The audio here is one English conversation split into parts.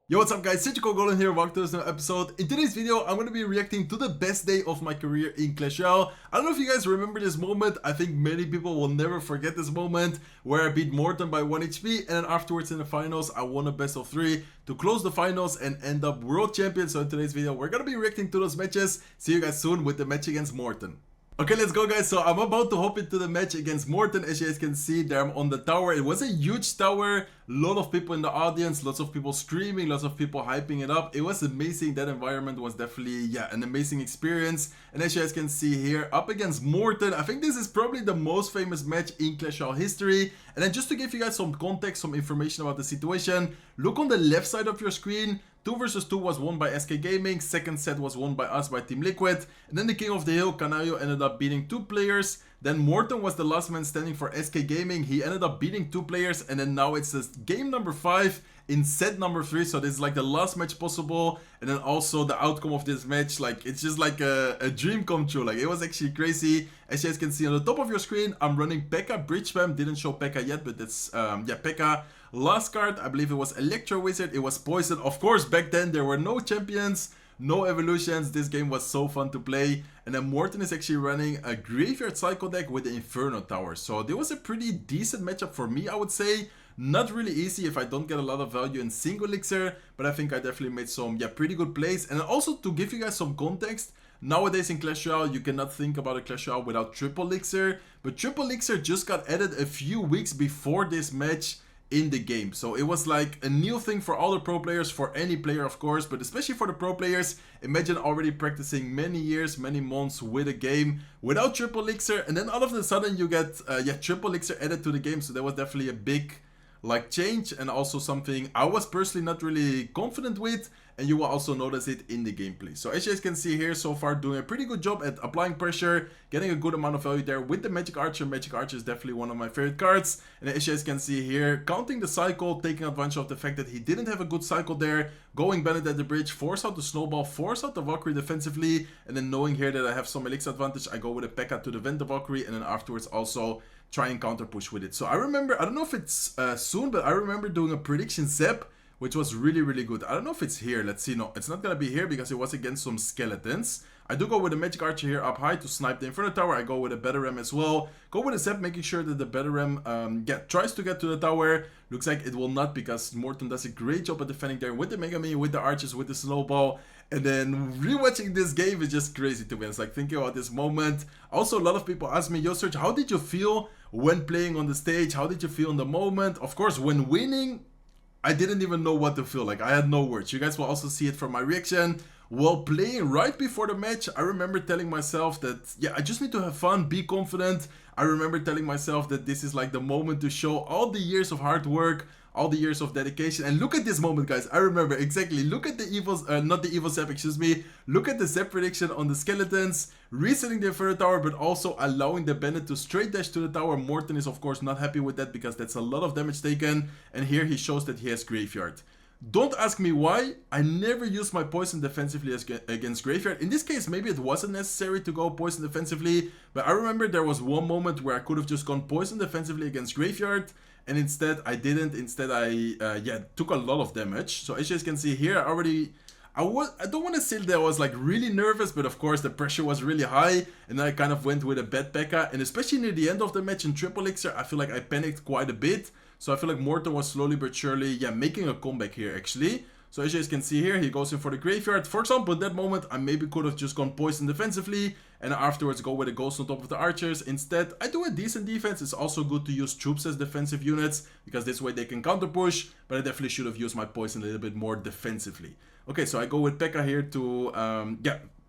Yo, what's up guys, it's Goblin here, welcome to this new episode. In today's video, I'm going to be reacting to the best day of my career in Clash Royale. I don't know if you guys remember this moment. I think many people will never forget this moment where I beat Morton by 1 HP and then afterwards in the finals, I won a best of 3 to close the finals and end up world champion. So in today's video, we're going to be reacting to those matches. See you guys soon with the match against Morton. Okay, let's go guys. So I'm about to hop into the match against Morton. As you guys can see there, I'm on the tower. It was a huge tower, a lot of people in the audience, lots of people screaming, lots of people hyping it up. It was amazing. That environment was definitely, an amazing experience. And as you guys can see here, up against Morton, I think this is probably the most famous match in Clash Royale history. And then just to give you guys some context, some information about the situation, look on the left side of your screen. 2 versus 2 was won by SK Gaming, second set was won by us, by Team Liquid, and then the King of the Hill, Canayo, ended up beating 2 players. Then Morton was the last man standing for SK Gaming, he ended up beating 2 players, and then now it's this game number 5 in set number 3, so this is like the last match possible, and then also the outcome of this match, like it's just like a dream come true. Like it was actually crazy. As you guys can see on the top of your screen, I'm running P.E.K.K.A. Bridge Spam, didn't show P.E.K.K.A. yet, but it's P.E.K.K.A. Last card, I believe it was Electro Wizard, it was Poison. Of course, back then there were no champions, no evolutions, this game was so fun to play. And then Morton is actually running a Graveyard Cycle deck with the Inferno Tower. So there was a pretty decent matchup for me, I would say. Not really easy if I don't get a lot of value in single elixir, but I think I definitely made some pretty good plays. And also to give you guys some context, nowadays in Clash Royale, you cannot think about a Clash Royale without triple elixir, but triple elixir just got added a few weeks before this match in the game. So it was like a new thing for all the pro players, for any player of course, but especially for the pro players. Imagine already practicing many years, many months with a game without triple elixir, and then all of a sudden you get triple elixir added to the game. So that was definitely a big change, and also something I was personally not really confident with, and you will also notice it in the gameplay. So as you guys can see here, so far doing a pretty good job at applying pressure, getting a good amount of value there with the Magic Archer. Magic Archer is definitely one of my favorite cards, and as you guys can see here, counting the cycle, taking advantage of the fact that he didn't have a good cycle there, going Bandit at the bridge, force out the Snowball, force out the Valkyrie defensively, and then knowing here that I have some elixir advantage, I go with a P.E.K.K.A. to defend the Valkyrie, and then afterwards also try and counter push with it. So I remember, I don't know if it's soon, but I remember doing a prediction Zep, which was really good. I don't know if it's here. Let's see. No, it's not gonna be here because it was against some skeletons. I do go with a Magic Archer here up high to snipe the Inferno Tower. I go with a Better Ram as well. Go with a Zep, making sure that the Better Ram tries to get to the tower. Looks like it will not, because Morton does a great job at defending there with the Mega Minion, with the Archers, with the Snowball. And then rewatching this game is just crazy to me. It's like thinking about this moment. Also, a lot of people ask me, yo Serge, how did you feel when playing on the stage? How did you feel in the moment? Of course, when winning, I didn't even know what to feel. Like, I had no words. You guys will also see it from my reaction. While playing right before the match, I remember telling myself that, I just need to have fun, be confident. I remember telling myself that this is like the moment to show all the years of hard work, all the years of dedication. And look at this moment, guys. I remember exactly. Look at the evils, not the evil Zep, excuse me. Look at the Zep prediction on the skeletons, resetting the Inferno Tower, but also allowing the Bandit to straight dash to the tower. Morton is of course not happy with that because that's a lot of damage taken. And here he shows that he has Graveyard. Don't ask me why. I never use my poison defensively against Graveyard. In this case, maybe it wasn't necessary to go poison defensively, but I remember there was one moment where I could have just gone poison defensively against Graveyard, and instead I didn't. Instead I took a lot of damage. So as you guys can see here, I don't want to say that I was like really nervous, but of course the pressure was really high, and then I kind of went with a bad P.E.K.K.A. And especially near the end of the match in triple elixir, I feel like I panicked quite a bit. So I feel like Morton was slowly but surely, making a comeback here actually. So as you guys can see here, he goes in for the Graveyard. For example, at that moment, I maybe could have just gone poison defensively and afterwards go with a Ghost on top of the Archers. Instead, I do a decent defense. It's also good to use troops as defensive units because this way they can counter push, but I definitely should have used my poison a little bit more defensively. Okay, so I go with P.E.K.K.A. here to,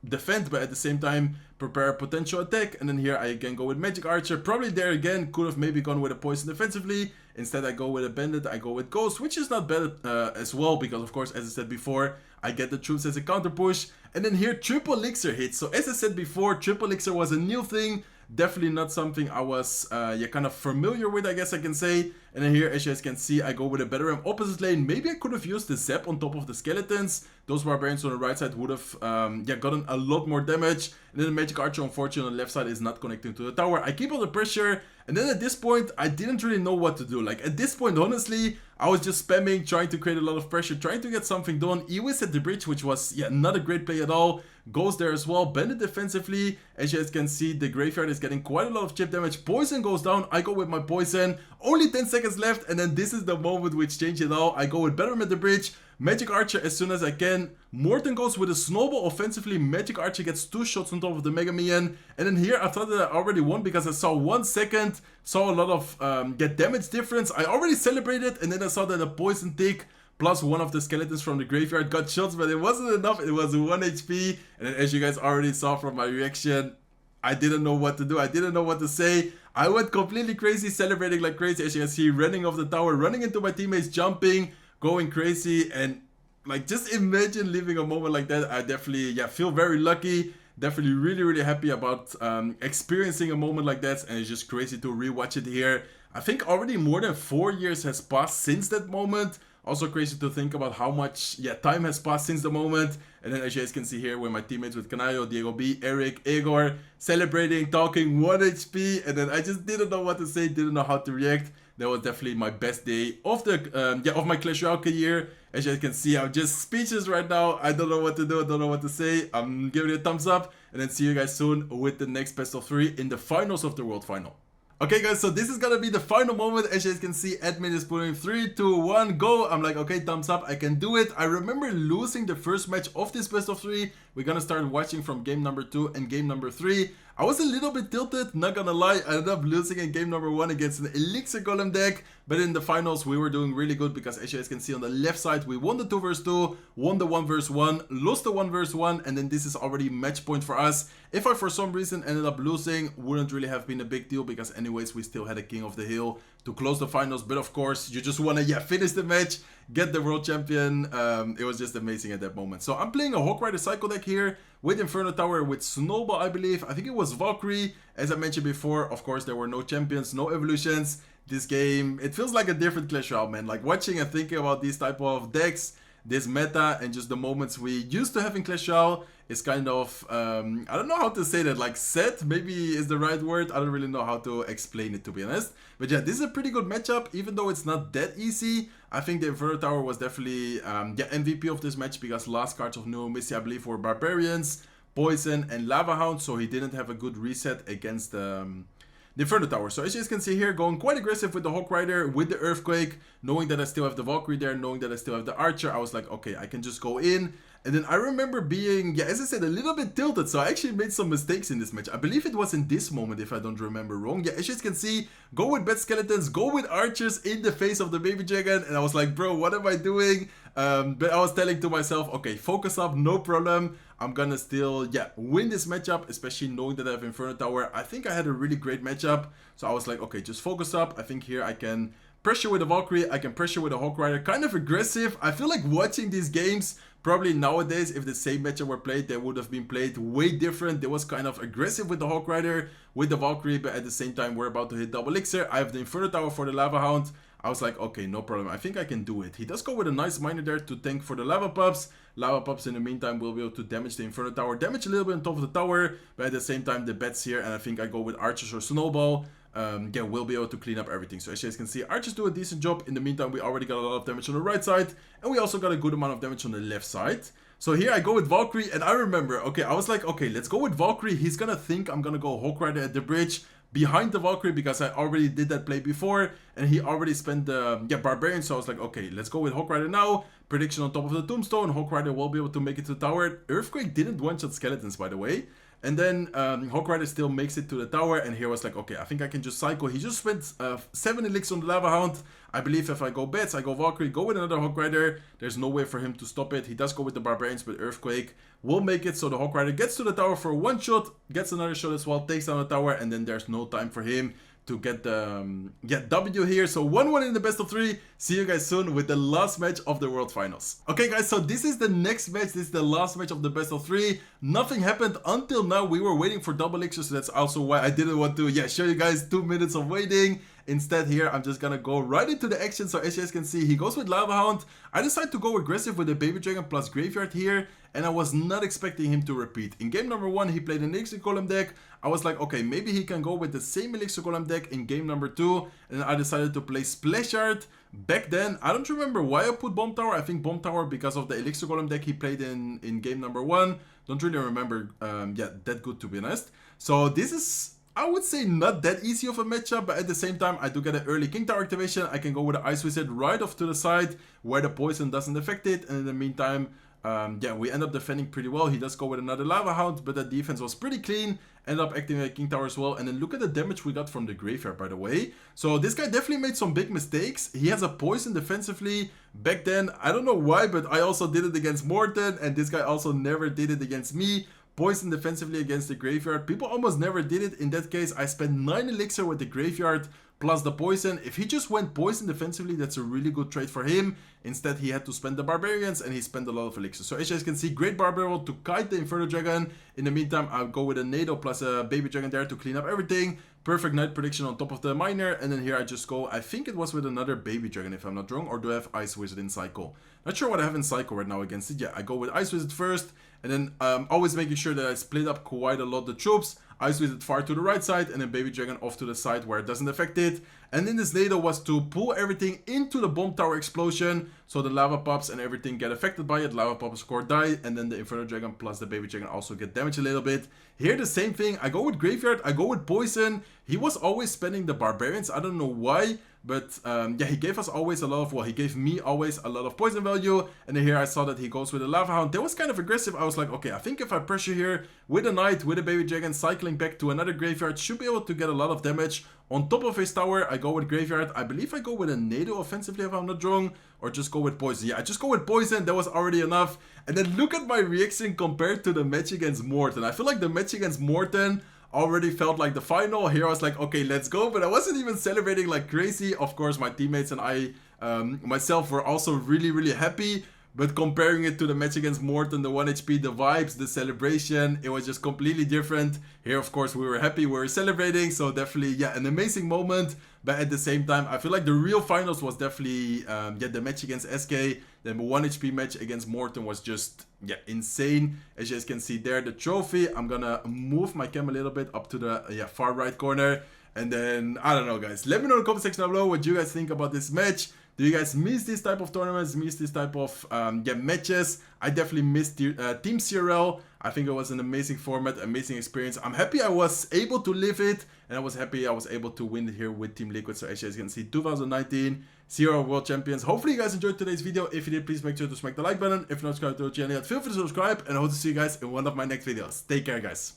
defend, but at the same time prepare a potential attack. And then here I again go with Magic Archer. Probably there again could have maybe gone with a poison defensively. Instead I go with a Bandit, I go with Ghost, which is not bad as well, because of course, as I said before, I get the troops as a counter push. And then here triple elixir hits. So as I said before, triple elixir was a new thing. Definitely not something I was kind of familiar with, I guess I can say. And then here, as you guys can see, I go with a better opposite lane. Maybe I could have used the Zap on top of the skeletons. Those barbarians on the right side would have gotten a lot more damage. And then the magic archer, unfortunately, on the left side is not connecting to the tower. I keep all the pressure. And then at this point, I didn't really know what to do. Like, at this point, honestly, I was just spamming, trying to create a lot of pressure, trying to get something done. He was at the bridge, which was, not a great play at all. Goes there as well. Bend it defensively. As you guys can see, the graveyard is getting quite a lot of chip damage. Poison goes down. I go with my poison. Only 10 seconds left. And then this is the moment which changed it all. I go with Betterman at the bridge. Magic Archer as soon as I can. Morton goes with a snowball offensively. Magic Archer gets 2 shots on top of the Mega Minion. And then here I thought that I already won because I saw 1 second. Saw a lot of get damage difference. I already celebrated, and then I saw that a poison tick plus one of the skeletons from the graveyard got shots, but it wasn't enough. It was 1 HP. And then as you guys already saw from my reaction, I didn't know what to do. I didn't know what to say. I went completely crazy, celebrating like crazy. As you can see, running off the tower, running into my teammates, jumping, going crazy. And like, just imagine living a moment like that. I definitely feel very lucky. Definitely really happy about experiencing a moment like that. And it's just crazy to rewatch it here. I think already more than 4 years has passed since that moment. Also crazy to think about how much time has passed since the moment. And then as you guys can see here with my teammates with Canayo, Diego B, Eric, Igor, celebrating, talking, 1 HP. And then I just didn't know what to say, didn't know how to react. That was definitely my best day of the of my Clash Royale career. As you guys can see, I'm just speechless right now. I don't know what to do, I don't know what to say. I'm giving it a thumbs up. And then see you guys soon with the next best of 3 in the finals of the World Final. Okay guys, so this is gonna be the final moment. As you guys can see, admin is putting 3, 2, 1, go. I'm like, okay, thumbs up, I can do it. I remember losing the first match of this best of 3. We're gonna start watching from game number 2 and game number 3. I was a little bit tilted, not gonna lie. I ended up losing in game number 1 against an Elixir Golem deck. But in the finals, we were doing really good because as you guys can see on the left side, we won the 2 vs 2, won the 1 vs 1, lost the 1 vs 1, and then this is already match point for us. If I for some reason ended up losing, wouldn't really have been a big deal because anyways, we still had a King of the Hill to close the finals. But of course, you just wanna finish the match, get the world champion. It was just amazing at that moment. So I'm playing a Hawk Rider Cycle deck here with Inferno Tower, with Snowball, I believe. I think it was Valkyrie. As I mentioned before, of course, there were no champions, no evolutions. This game, it feels like a different Clash Royale, man. Like watching and thinking about these type of decks, this meta, and just the moments we used to have in Clash Royale is kind of, I don't know how to say that, like set, maybe is the right word. I don't really know how to explain it, to be honest. But yeah, this is a pretty good matchup, even though it's not that easy. I think the Inferno Tower was definitely MVP of this match because last cards of New Missy, I believe, were Barbarians, Poison, and Lava Hound, so he didn't have a good reset against the Inferno Tower. So as you guys can see here, going quite aggressive with the Hawk Rider, with the Earthquake, knowing that I still have the Valkyrie there, knowing that I still have the Archer, I was like, okay, I can just go in. And then I remember being, as I said, a little bit tilted, so I actually made some mistakes in this match. I believe it was in this moment, if I don't remember wrong. As you guys can see, go with Bat Skeletons, go with Archers in the face of the Baby Dragon, and I was like, bro, what am I doing? But I was telling to myself, okay, focus up, no problem. I'm gonna still, win this matchup, especially knowing that I have Inferno Tower. I think I had a really great matchup, so I was like, okay, just focus up. I think here I can pressure with the Valkyrie, I can pressure with the Hawk Rider, kind of aggressive. I feel like watching these games, probably nowadays, if the same matchup were played, they would have been played way different. They was kind of aggressive with the Hawk Rider, with the Valkyrie, but at the same time, we're about to hit double Elixir. I have the Inferno Tower for the Lava Hound. I was like, okay, no problem. I think I can do it. He does go with a nice miner there to tank for the Lava Pups. Lava Pups in the meantime will be able to damage the Inferno Tower, damage a little bit on top of the tower, but at the same time, the bats here, and I think I go with Archers or Snowball. We'll be able to clean up everything. So as you guys can see, Archers do a decent job. In the meantime, we already got a lot of damage on the right side, and we also got a good amount of damage on the left side. So here I go with Valkyrie, and I remember, okay, I was like, okay, let's go with Valkyrie. He's gonna think I'm gonna go Hawk Rider at the bridge behind the Valkyrie because I already did that play before, and he already spent the Barbarian. So I was like, okay, let's go with Hawk Rider now. Prediction on top of the Tombstone. Hawk Rider will be able to make it to the tower. Earthquake didn't one-shot skeletons, by the way. And then Hawk Rider still makes it to the tower, and here was like, okay, I think I can just cycle. He just spent 7 elixir on the Lava Hound. I believe if I go Bats, I go Valkyrie, go with another Hawk Rider. There's no way for him to stop it. He does go with the Barbarians, but Earthquake will make it. So the Hawk Rider gets to the tower for one shot, gets another shot as well, takes down the tower, and then there's no time for him to get the W here. So 1-1 in the best of 3. See you guys soon with the last match of the World Finals. Okay guys, so this is the next match. This is the last match of the best of 3. Nothing happened until now. We were waiting for double elixir, so that's also why I didn't want to show you guys 2 minutes of waiting. Instead here, I'm just gonna go right into the action. So as you guys can see, he goes with Lava Hound. I decided to go aggressive with the Baby Dragon plus Graveyard here, and I was not expecting him to repeat. In game number 1, he played an Elixir Golem deck. I was like, okay, maybe he can go with the same Elixir Golem deck in game number 2, and I decided to play Splash Art. Back then, I don't remember why I put Bomb Tower. I think Bomb Tower because of the Elixir Golem deck he played in game number 1. Don't really remember, that good to be honest. So this is, I would say, not that easy of a matchup, but at the same time, I do get an early King Tower activation. I can go with the Ice Wizard right off to the side where the poison doesn't affect it, and in the meantime, we end up defending pretty well. He does go with another Lava Hound, but the defense was pretty clean. End up activating King Tower as well. And then look at the damage we got from the Graveyard, by the way. So this guy definitely made some big mistakes. He has a poison defensively. Back then, I don't know why, but I also did it against Morton, and this guy also never did it against me. Poison defensively against the Graveyard. People almost never did it. In that case, I spent 9 elixir with the Graveyard plus the poison. If he just went poison defensively, that's a really good trade for him. Instead, he had to spend the Barbarians, and he spent a lot of elixir. So as you guys can see, great Barbarian to kite the Inferno Dragon. In the meantime, I'll go with a Nado plus a Baby Dragon there to clean up everything. Perfect Night Prediction on top of the Miner. And then here I just go, I think it was with another Baby Dragon if I'm not wrong. Or do I have Ice Wizard in Cycle? Not sure what I have in Cycle right now against it. Yeah, I go with Ice Wizard first. And then always making sure that I split up quite a lot the troops. Ice Wizard far to the right side, and then Baby Dragon off to the side where it doesn't affect it. And then this Nado was to pull everything into the Bomb Tower explosion, so the Lava Pops and everything get affected by it. Lava Pops score die, and then the Inferno Dragon plus the Baby Dragon also get damaged a little bit. Here the same thing, I go with Graveyard, I go with Poison. He was always spending the Barbarians, I don't know why. But he gave us always a lot of, well, he gave me always a lot of poison value. And then here I saw that he goes with a Lava Hound. That was kind of aggressive. I was like, okay, I think if I pressure here with a Knight, with a Baby Dragon, cycling back to another Graveyard, should be able to get a lot of damage. On top of his tower, I go with Graveyard. I believe I go with a Nado offensively if I'm not wrong. Or just go with Poison. Yeah, I just go with Poison. That was already enough. And then look at my reaction compared to the match against Morton. I feel like the match against Morton already felt like the final. Here I was like, okay, let's go, but I wasn't even celebrating like crazy. Of course, my teammates and I myself were also really happy, but comparing it to the match against Morton, the 1 HP, the vibes, the celebration, it was just completely different. Here, of course, we were happy, we were celebrating, so definitely, yeah, an amazing moment. But at the same time, I feel like the real finals was definitely, the match against SK. The 1 HP match against Morton was just, insane. As you guys can see there, the trophy. I'm gonna move my cam a little bit up to the, far right corner. And then, I don't know, guys. Let me know in the comment section down below what you guys think about this match. Do you guys miss this type of tournaments, miss this type of matches? I definitely missed Team CRL. I think it was an amazing format, amazing experience. I'm happy I was able to live it, and I was happy I was able to win it here with Team Liquid. So as you guys can see, 2019 CRL World Champions. Hopefully you guys enjoyed today's video. If you did, please make sure to smack the like button. If you're not subscribed to the channel yet, feel free to subscribe, and I hope to see you guys in one of my next videos. Take care, guys.